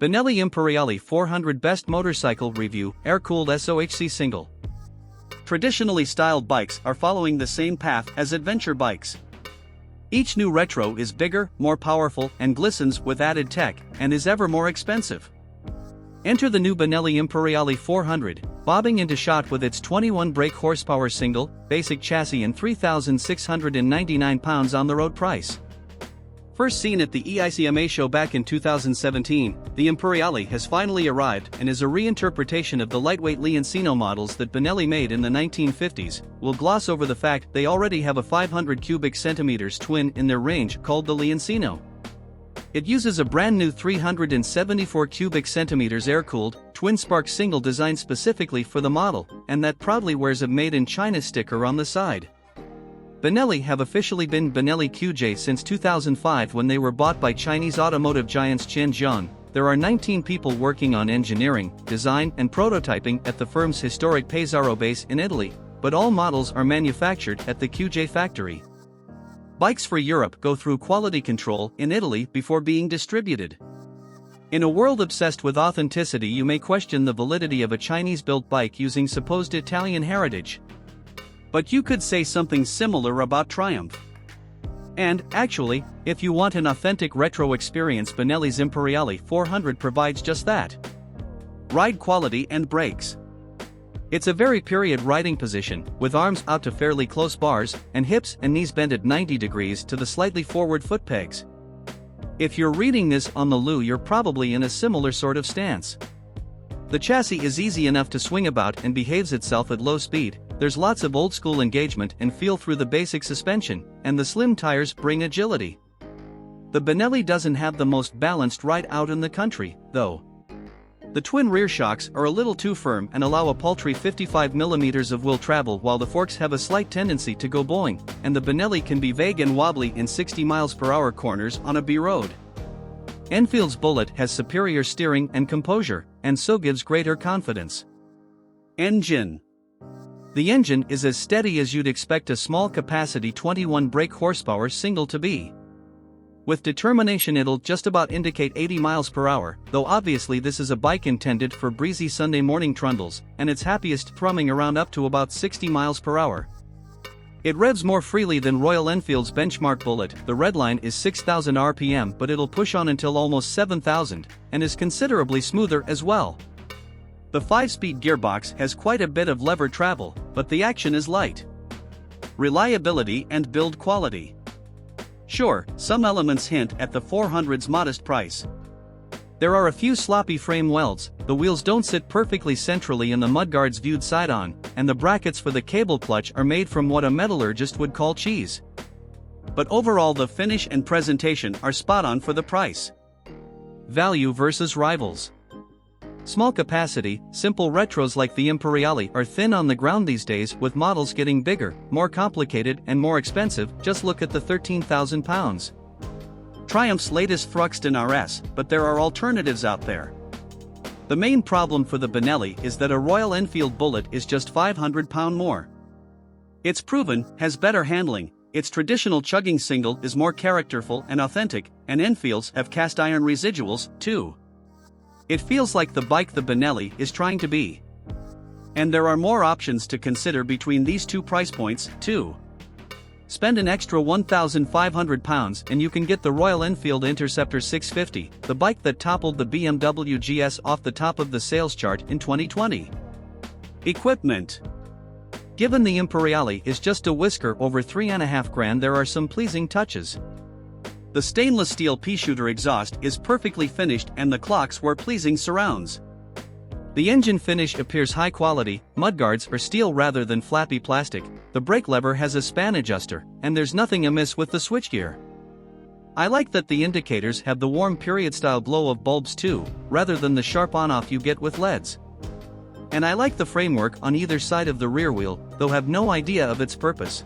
BENELLI IMPERIALE 400 Best Motorcycle Review Air-Cooled SOHC Single. Traditionally styled bikes are following the same path as adventure bikes. Each new retro is bigger, more powerful, and glistens with added tech, and is ever more expensive. Enter the new BENELLI IMPERIALE 400, bobbing into shot with its 21 brake horsepower single, basic chassis and £3,699 on-the-road price. First seen at the EICMA show back in 2017, the Imperiale has finally arrived and is a reinterpretation of the lightweight Leoncino models that BENELLI made in the 1950s. We'll gloss over the fact they already have a 500 cubic centimeters twin in their range called the Leoncino. It uses a brand new 374 cubic centimeters air-cooled, twin-spark single designed specifically for the model, and that proudly wears a Made in China sticker on the side. BENELLI have officially been BENELLI QJ since 2005 when they were bought by Chinese automotive giants Zhenzhong. There are 19 people working on engineering, design, and prototyping at the firm's historic Pesaro base in Italy, but all models are manufactured at the QJ factory. Bikes for Europe go through quality control in Italy before being distributed. In a world obsessed with authenticity, you may question the validity of a Chinese-built bike using supposed Italian heritage. But you could say something similar about Triumph. And, actually, if you want an authentic retro experience, BENELLI's Imperiale 400 provides just that. Ride quality and brakes. It's a very period riding position, with arms out to fairly close bars, and hips and knees bent at 90 degrees to the slightly forward foot pegs. If you're reading this on the loo, you're probably in a similar sort of stance. The chassis is easy enough to swing about and behaves itself at low speed. There's lots of old-school engagement and feel through the basic suspension, and the slim tires bring agility. The BENELLI doesn't have the most balanced ride out in the country, though. The twin rear shocks are a little too firm and allow a paltry 55 mm of wheel travel, while the forks have a slight tendency to go bowing, and the BENELLI can be vague and wobbly in 60 mph corners on a B road. Enfield's Bullet has superior steering and composure, and so gives greater confidence. Engine. The engine is as steady as you'd expect a small-capacity 21 brake horsepower single to be. With determination, it'll just about indicate 80 mph, though obviously this is a bike intended for breezy Sunday morning trundles, and it's happiest thrumming around up to about 60 mph. It revs more freely than Royal Enfield's benchmark Bullet. The redline is 6,000 RPM, but it'll push on until almost 7,000, and is considerably smoother as well. The 5-speed gearbox has quite a bit of lever travel, but the action is light. Reliability and build quality. Sure, some elements hint at the 400's modest price. There are a few sloppy frame welds, the wheels don't sit perfectly centrally in the mudguards viewed side-on, and the brackets for the cable clutch are made from what a metallurgist would call cheese. But overall, the finish and presentation are spot-on for the price. Value versus rivals. Small capacity, simple retros like the Imperiale are thin on the ground these days, with models getting bigger, more complicated, and more expensive. Just look at the £13,000. Triumph's latest Thruxton RS, but there are alternatives out there. The main problem for the BENELLI is that a Royal Enfield Bullet is just £500 more. It's proven, has better handling, its traditional chugging single is more characterful and authentic, and Enfields have cast iron residuals, too. It feels like the bike the BENELLI is trying to be. And there are more options to consider between these two price points, too. Spend an extra £1,500 and you can get the Royal Enfield Interceptor 650, the bike that toppled the BMW GS off the top of the sales chart in 2020. Equipment. Given the Imperiale is just a whisker over $3,500, there are some pleasing touches. The stainless steel P-shooter exhaust is perfectly finished and the clocks were pleasing surrounds. The engine finish appears high quality, mudguards are steel rather than flappy plastic, the brake lever has a span adjuster, and there's nothing amiss with the switchgear. I like that the indicators have the warm period-style glow of bulbs too, rather than the sharp on-off you get with LEDs. And I like the framework on either side of the rear wheel, though have no idea of its purpose.